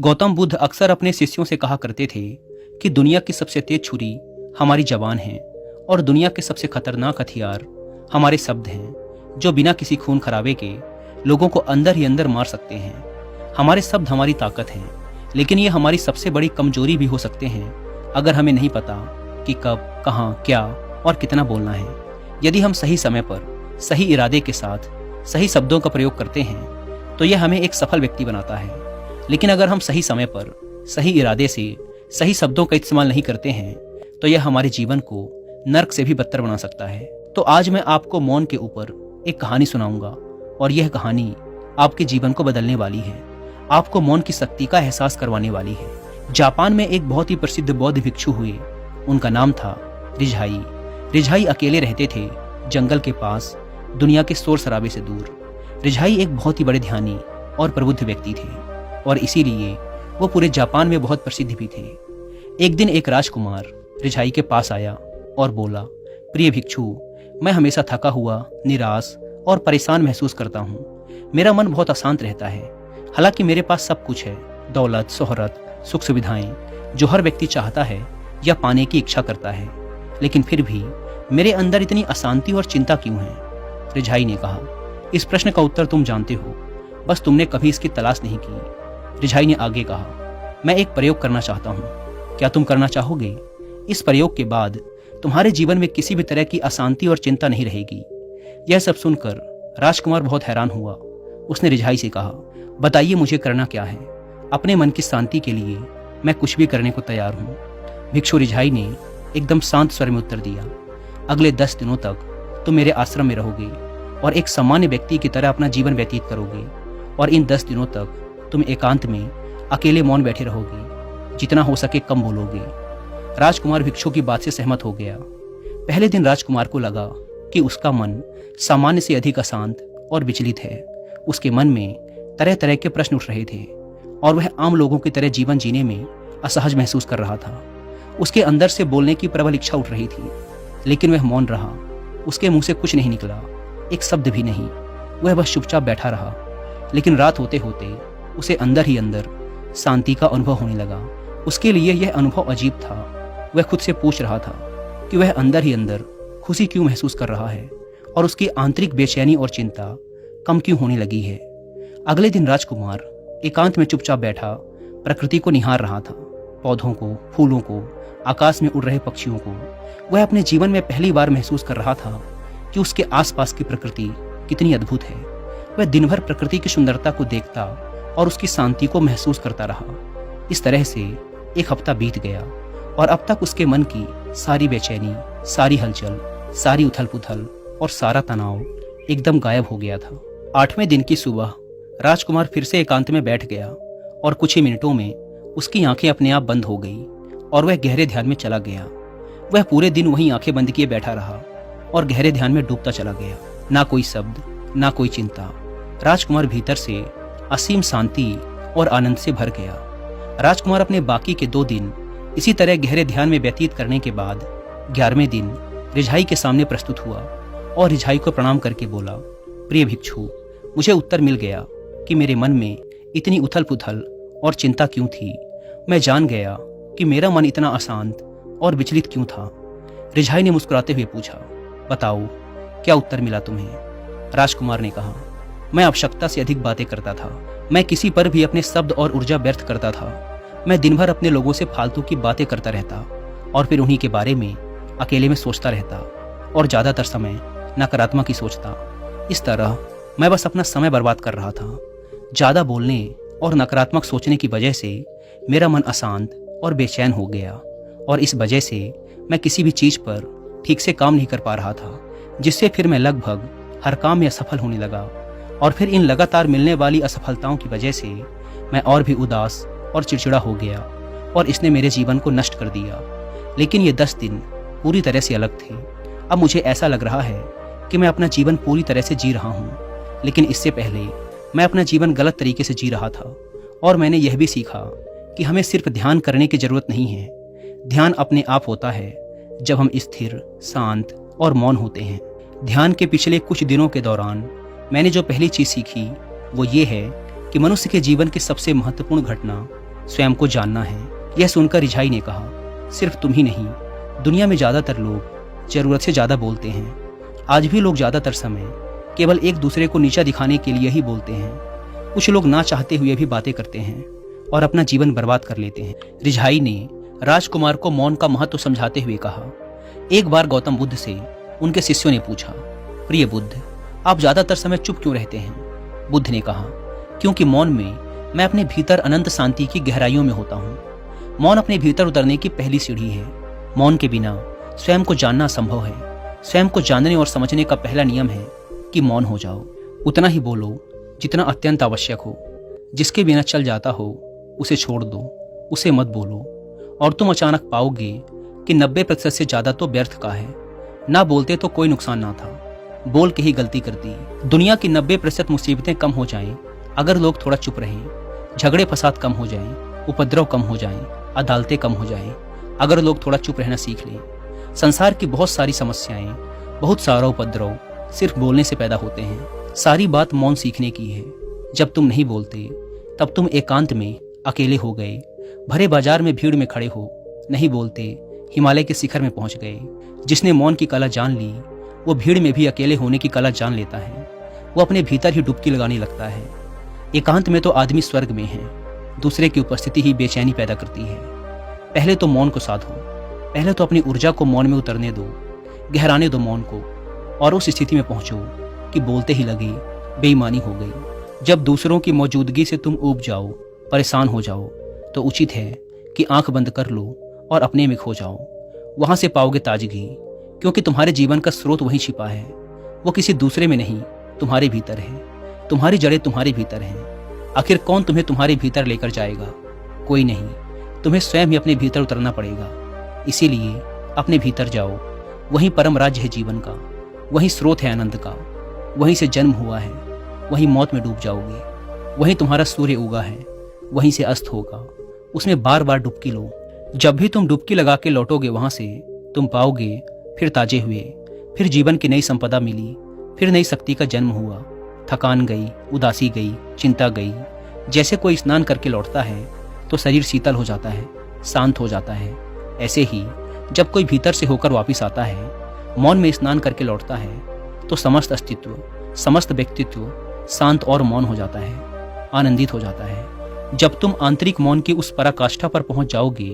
गौतम बुद्ध अक्सर अपने शिष्यों से कहा करते थे कि दुनिया की सबसे तेज छुरी हमारी जबान है और दुनिया के सबसे खतरनाक हथियार हमारे शब्द हैं, जो बिना किसी खून खराबे के लोगों को अंदर ही अंदर मार सकते हैं। हमारे शब्द हमारी ताकत हैं, लेकिन ये हमारी सबसे बड़ी कमजोरी भी हो सकते हैं अगर हमें नहीं पता कि कब, कहाँ, क्या और कितना बोलना है। यदि हम सही समय पर सही इरादे के साथ सही शब्दों का प्रयोग करते हैं तो यह हमें एक सफल व्यक्ति बनाता है। लेकिन अगर हम सही समय पर सही इरादे से सही शब्दों का इस्तेमाल नहीं करते हैं तो यह हमारे जीवन को नर्क से भी बदतर बना सकता है। तो आज मैं आपको मौन के ऊपर एक कहानी सुनाऊंगा और यह कहानी आपके जीवन को बदलने वाली है, आपको मौन की शक्ति का एहसास करवाने वाली है। जापान में एक बहुत ही प्रसिद्ध बौद्ध भिक्षु हुए, उनका नाम था रिझाई। रिझाई अकेले रहते थे जंगल के पास, दुनिया के शोर शराबे से दूर। रिझाई एक बहुत ही बड़े ध्यानी और प्रबुद्ध व्यक्ति थे और इसीलिए वो पूरे जापान में बहुत प्रसिद्ध भी थे। एक दिन एक राजकुमार रिझाई के पास आया और बोला, प्रिय भिक्षु, मैं हमेशा थका हुआ, निराश और परेशान महसूस करता हूँ। मेरा मन बहुत अशांत रहता है। हालांकि मेरे पास सब कुछ है, दौलत, शोहरत, सुख सुविधाएं, जो हर व्यक्ति चाहता है या पाने की इच्छा करता है, लेकिन फिर भी मेरे अंदर इतनी अशांति और चिंता क्यों है? रिझाई ने कहा, इस प्रश्न का उत्तर तुम जानते हो, बस तुमने कभी इसकी तलाश नहीं की। रिझाई ने आगे कहा, मैं एक प्रयोग करना चाहता हूँ, क्या तुम करना चाहोगे? इस प्रयोग के बाद तुम्हारे जीवन में किसी भी तरह की अशांति और चिंता नहीं रहेगी। यह सब सुनकर राजकुमार बहुत हैरान हुआ। उसने रिझाई से कहा, बताइए मुझे करना क्या है? अपने मन की शांति के लिए मैं कुछ भी करने को तैयार हूँ। भिक्षु रिझाई ने एकदम शांत स्वर में उत्तर दिया, अगले 10 दिनों तक तुम मेरे आश्रम में रहोगे और एक सामान्य व्यक्ति की तरह अपना जीवन व्यतीत करोगे और इन 10 दिनों तक तुम एकांत में अकेले मौन बैठे रहोगे, जितना हो सके कम बोलोगे। राजकुमार भिक्षु की बात से सहमत हो गया। पहले दिन राजकुमार को लगा कि उसका मन सामान्य से अधिक अशांत और विचलित है। उसके मन में तरह तरह के प्रश्न उठ रहे थे और वह आम लोगों की तरह जीवन जीने में असहज महसूस कर रहा था। उसके अंदर से बोलने की प्रबल इच्छा उठ रही थी, लेकिन वह मौन रहा। उसके मुंह से कुछ नहीं निकला, एक शब्द भी नहीं। वह बस चुपचाप बैठा रहा। लेकिन रात होते होते उसे अंदर ही अंदर शांति का अनुभव होने लगा। उसके लिए यह अनुभव अजीब था। वह खुद से पूछ रहा था कि वह अंदर ही अंदर खुशी क्यों महसूस कर रहा है और उसकी आंतरिक बेचैनी और चिंता कम क्यों होने लगी है। अगले दिन राजकुमार एकांत में चुपचाप बैठा प्रकृति को निहार रहा था, पौधों को, फूलों को, आकाश में उड़ रहे पक्षियों को। वह अपने जीवन में पहली बार महसूस कर रहा था कि उसके आसपास की प्रकृति कितनी अद्भुत है। वह दिन भर प्रकृति की सुंदरता को देखता और उसकी शांति को महसूस करता रहा। इस तरह से एक हफ्ता बीत गया और अब तक उसके मन की सारी बेचैनी, सारी हलचल, सारी उथल पुथल और सारा तनाव एकदम गायब हो गया था। 8वें दिन की सुबह राजकुमार फिर से एकांत में बैठ गया और कुछ ही मिनटों में उसकी आंखें अपने आप बंद हो गई और वह गहरे ध्यान में चला गया। वह पूरे दिन वहीं आंखें बंद किए बैठा रहा और गहरे ध्यान में डूबता चला गया। ना कोई शब्द, ना कोई चिंता। राजकुमार भीतर से असीम शांति और आनंद से भर गया। राजकुमार अपने बाकी के 2 दिन इसी तरह गहरे ध्यान में व्यतीत करने के बाद 11वें दिन रिझाई के सामने प्रस्तुत हुआ और रिझाई को प्रणाम करके बोला, प्रिय भिक्षु, मुझे उत्तर मिल गया कि मेरे मन में इतनी उथल पुथल और चिंता क्यों थी। मैं जान गया कि मेरा मन इतना अशांत और विचलित क्यों था। रिझाई ने मुस्कुराते हुए पूछा, बताओ क्या उत्तर मिला तुम्हें? राजकुमार ने कहा, मैं आवश्यकता से अधिक बातें करता था। मैं किसी पर भी अपने शब्द और ऊर्जा व्यर्थ करता था। मैं दिन भर अपने लोगों से फालतू की बातें करता रहता और फिर उन्हीं के बारे में अकेले में सोचता रहता और ज़्यादातर समय नकारात्मक ही सोचता। इस तरह मैं बस अपना समय बर्बाद कर रहा था। ज़्यादा बोलने और नकारात्मक सोचने की वजह से मेरा मन अशांत और बेचैन हो गया और इस वजह से मैं किसी भी चीज़ पर ठीक से काम नहीं कर पा रहा था, जिससे फिर मैं लगभग हर काम में असफल होने लगा और फिर इन लगातार मिलने वाली असफलताओं की वजह से मैं और भी उदास और चिड़चिड़ा हो गया और इसने मेरे जीवन को नष्ट कर दिया। लेकिन ये 10 दिन पूरी तरह से अलग थे। अब मुझे ऐसा लग रहा है कि मैं अपना जीवन पूरी तरह से जी रहा हूँ, लेकिन इससे पहले मैं अपना जीवन गलत तरीके से जी रहा था। और मैंने यह भी सीखा कि हमें सिर्फ ध्यान करने की जरूरत नहीं है। ध्यान अपने आप होता है जब हम स्थिर, शांत और मौन होते हैं। ध्यान के पिछले कुछ दिनों के दौरान मैंने जो पहली चीज़ सीखी वो ये है कि मनुष्य के जीवन की सबसे महत्वपूर्ण घटना स्वयं को जानना है। यह सुनकर रिझाई ने कहा, सिर्फ तुम ही नहीं, दुनिया में ज़्यादातर लोग ज़रूरत से ज़्यादा बोलते हैं। आज भी लोग ज़्यादातर समय केवल एक दूसरे को नीचा दिखाने के लिए ही बोलते हैं। कुछ लोग ना चाहते हुए भी बातें करते हैं और अपना जीवन बर्बाद कर लेते हैं। रिझाई ने राजकुमार को मौन का महत्व समझाते हुए कहा। एक बार गौतम बुद्ध से उनके शिष्यों ने पूछा, प्रिय बुद्ध, आप ज़्यादातर समय चुप क्यों रहते हैं? बुद्ध ने कहा, क्योंकि मौन में मैं अपने भीतर अनंत शांति की गहराइयों में होता हूँ। मौन अपने भीतर उतरने की पहली सीढ़ी है। मौन के बिना स्वयं को जानना असंभव है। स्वयं को जानने और समझने का पहला नियम है कि मौन हो जाओ। उतना ही बोलो जितना अत्यंत आवश्यक हो। जिसके बिना चल जाता हो उसे छोड़ दो, उसे मत बोलो, और तुम अचानक पाओगे कि 90% से ज़्यादा तो व्यर्थ का है। ना बोलते तो कोई नुकसान ना था, बोल के ही गलती कर दी। दुनिया की 90% मुसीबतें कम हो जाएं अगर लोग थोड़ा चुप रहें। झगड़े फसाद कम हो जाएं, उपद्रव कम हो जाएं, अदालतें कम हो जाएं अगर लोग थोड़ा चुप रहना सीख लें। संसार की बहुत सारी समस्याएं, बहुत सारा उपद्रव सिर्फ बोलने से पैदा होते हैं। सारी बात मौन सीखने की है। जब तुम नहीं बोलते तब तुम एकांत में अकेले हो गए, भरे बाजार में भीड़ में खड़े हो। नहीं बोलते हिमालय के शिखर में पहुंच गए। जिसने मौन की कला जान ली वो भीड़ में भी अकेले होने की कला जान लेता है। वो अपने भीतर ही डुबकी लगाने लगता है। एकांत में तो आदमी स्वर्ग में है। दूसरे की उपस्थिति ही बेचैनी पैदा करती है। पहले तो मौन को साधो। पहले तो अपनी ऊर्जा को मौन में उतरने दो, गहराने दो मौन को, और उस स्थिति में पहुंचो कि बोलते ही लगे बेईमानी हो गई। जब दूसरों की मौजूदगी से तुम ऊब जाओ, परेशान हो जाओ, तो उचित है कि आंख बंद कर लो और अपने में खो जाओ। वहां से पाओगे ताजगी, क्योंकि तुम्हारे जीवन का स्रोत वहीं छिपा है। वो किसी दूसरे में नहीं, तुम्हारे भीतर है। तुम्हारी जड़ें तुम्हारे भीतर हैं। आखिर कौन तुम्हें तुम्हारे भीतर लेकर जाएगा? कोई नहीं। तुम्हें स्वयं ही अपने भीतर उतरना पड़ेगा। इसीलिए अपने भीतर जाओ। वहीं परम राज्य है जीवन का, वहीं स्रोत है आनंद का। वहीं से जन्म हुआ है, वहीं मौत में डूब जाओगे। वहीं तुम्हारा सूर्य उगा है, वहीं से अस्त होगा। उसमें बार बार डुबकी लो। जब भी तुम डुबकी लगा के लौटोगे वहां से, तुम पाओगे फिर ताजे हुए, फिर जीवन की नई संपदा मिली, फिर नई शक्ति का जन्म हुआ। थकान गई, उदासी गई, चिंता गई। जैसे कोई स्नान करके लौटता है तो शरीर शीतल हो जाता है, शांत हो जाता है। ऐसे ही जब कोई भीतर से होकर वापिस आता है, मौन में स्नान करके लौटता है, तो समस्त अस्तित्व, समस्त व्यक्तित्व शांत और मौन हो जाता है, आनंदित हो जाता है। जब तुम आंतरिक मौन की उस पराकाष्ठा पर पहुंच जाओगे,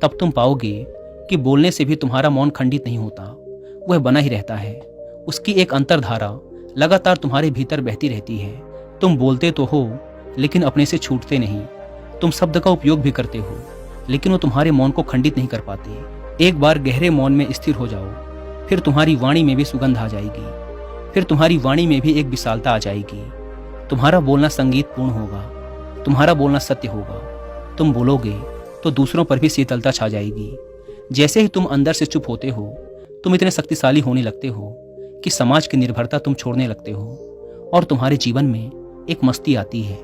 तब तुम पाओगे कि बोलने से भी तुम्हारा मौन खंडित नहीं होता, वह बना ही रहता है। उसकी एक अंतर्धारा लगातार तुम्हारे भीतर बहती रहती है। तुम बोलते तो हो लेकिन अपने से छूटते नहीं। तुम शब्द का उपयोग भी करते हो लेकिन वो तुम्हारे मौन को खंडित नहीं कर पाते। एक बार गहरे मौन में स्थिर हो जाओ, फिर तुम्हारी वाणी में भी सुगंध आ जाएगी। फिर तुम्हारी वाणी में भी एक विशालता आ जाएगी। तुम्हारा बोलना संगीतपूर्ण होगा, तुम्हारा बोलना सत्य होगा। तुम बोलोगे तो दूसरों पर भी शीतलता छा जाएगी। जैसे ही तुम अंदर से चुप होते हो, तुम इतने शक्तिशाली होने लगते हो कि समाज की निर्भरता तुम छोड़ने लगते हो, और तुम्हारे जीवन में एक मस्ती आती है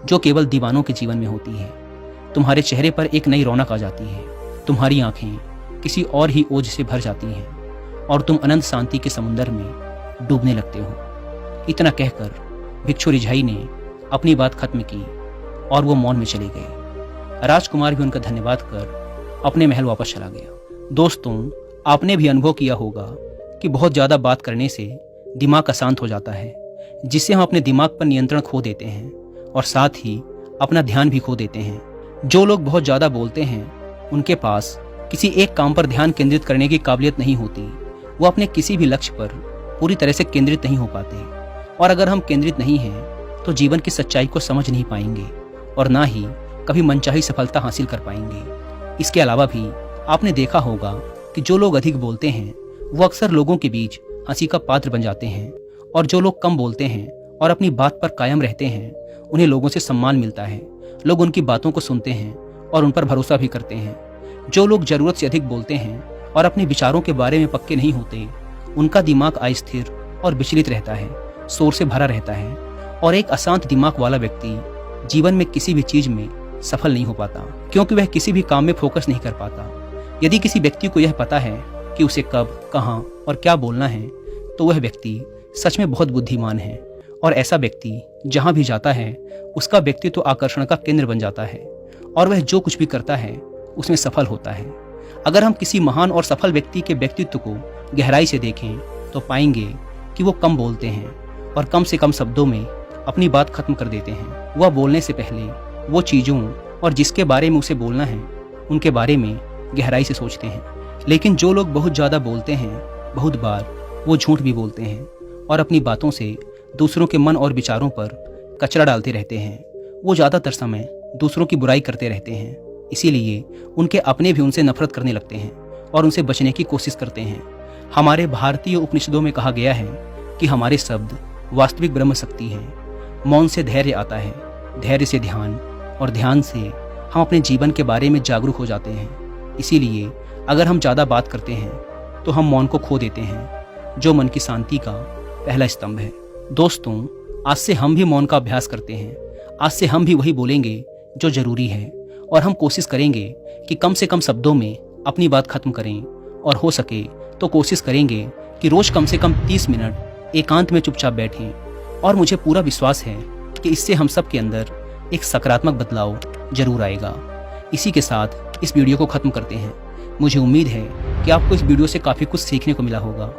जो केवल दीवानों के जीवन में होती है। तुम्हारे चेहरे पर एक नई रौनक आ जाती है। तुम्हारी आंखें किसी और ही ओज से भर जाती हैं और तुम अनंत शांति के समुद्र में डूबने लगते हो। इतना कहकर भिक्षु रिझाई ने अपनी बात खत्म की और वो मौन में चले गए। राजकुमार भी उनका धन्यवाद कर अपने महल वापस चला गया। दोस्तों, आपने भी अनुभव किया होगा कि बहुत ज़्यादा बात करने से दिमाग अशांत हो जाता है, जिससे हम अपने दिमाग पर नियंत्रण खो देते हैं और साथ ही अपना ध्यान भी खो देते हैं। जो लोग बहुत ज़्यादा बोलते हैं उनके पास किसी एक काम पर ध्यान केंद्रित करने की काबिलियत नहीं होती। वो अपने किसी भी लक्ष्य पर पूरी तरह से केंद्रित नहीं हो पाते, और अगर हम केंद्रित नहीं हैं तो जीवन की सच्चाई को समझ नहीं पाएंगे और ना ही कभी मनचाही सफलता हासिल कर पाएंगे। इसके अलावा भी आपने देखा होगा कि जो लोग अधिक बोलते हैं वो अक्सर लोगों के बीच हंसी का पात्र बन जाते हैं, और जो लोग कम बोलते हैं और अपनी बात पर कायम रहते हैं उन्हें लोगों से सम्मान मिलता है। लोग उनकी बातों को सुनते हैं और उन पर भरोसा भी करते हैं। जो लोग जरूरत से अधिक बोलते हैं और अपने विचारों के बारे में पक्के नहीं होते, उनका दिमाग अस्थिर और विचलित रहता है, शोर से भरा रहता है, और एक अशांत दिमाग वाला व्यक्ति जीवन में किसी भी चीज में सफल नहीं हो पाता, क्योंकि वह किसी भी काम में फोकस नहीं कर पाता। यदि किसी व्यक्ति को यह पता है कि उसे कब, कहाँ और क्या बोलना है, तो वह व्यक्ति सच में बहुत बुद्धिमान है, और ऐसा व्यक्ति जहाँ भी जाता है उसका व्यक्तित्व तो आकर्षण का केंद्र बन जाता है, और वह जो कुछ भी करता है उसमें सफल होता है। अगर हम किसी महान और सफल व्यक्ति के व्यक्तित्व को गहराई से देखें तो पाएंगे कि वो कम बोलते हैं और कम से कम शब्दों में अपनी बात खत्म कर देते हैं। वह बोलने से पहले वो चीज़ों और जिसके बारे में उसे बोलना है उनके बारे में गहराई से सोचते हैं। लेकिन जो लोग बहुत ज़्यादा बोलते हैं, बहुत बार वो झूठ भी बोलते हैं और अपनी बातों से दूसरों के मन और विचारों पर कचरा डालते रहते हैं। वो ज़्यादातर समय दूसरों की बुराई करते रहते हैं, इसीलिए उनके अपने भी उनसे नफरत करने लगते हैं और उनसे बचने की कोशिश करते हैं। हमारे भारतीय उपनिषदों में कहा गया है कि हमारे शब्द वास्तविक ब्रह्म शक्ति है। मौन से धैर्य आता है, धैर्य से ध्यान, और ध्यान से हम अपने जीवन के बारे में जागरूक हो जाते हैं। इसीलिए अगर हम ज़्यादा बात करते हैं तो हम मौन को खो देते हैं, जो मन की शांति का पहला स्तंभ है। दोस्तों, आज से हम भी मौन का अभ्यास करते हैं। आज से हम भी वही बोलेंगे जो ज़रूरी है, और हम कोशिश करेंगे कि कम से कम शब्दों में अपनी बात खत्म करें, और हो सके तो कोशिश करेंगे कि रोज़ कम से कम 30 मिनट एकांत में चुपचाप बैठें। और मुझे पूरा विश्वास है कि इससे हम सब के अंदर एक सकारात्मक बदलाव जरूर आएगा। इसी के साथ इस वीडियो को ख़त्म करते हैं। मुझे उम्मीद है कि आपको इस वीडियो से काफ़ी कुछ सीखने को मिला होगा।